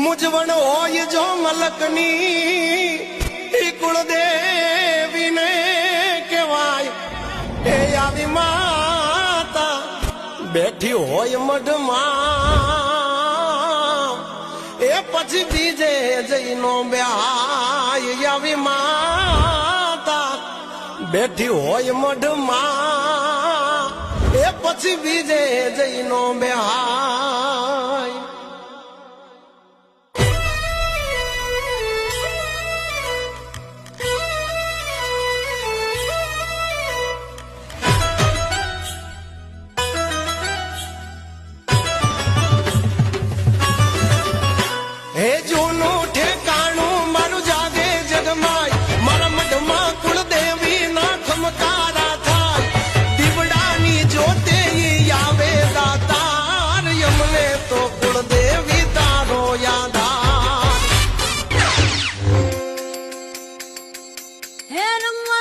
મુજવણ હોય જો મલકની ઈ કુળદેવીને કહેવાય એ આવી માતા બેઠી હોય મઢમાં એ પછી બીજે જઈનો બ્યાય આવી માતા બેઠી હોય મઢમાં એ પછી બીજે જઈનો બ્યાય હે જૂનું ઠેકાણું મારું જાગે જગમાય મારા મઢમાં કુળદેવી ના ખમકારા થાય દીવડાની જોતે ઈ આવે દાતાર યમને તો કુળદેવી તારો યાદાર હે રમવા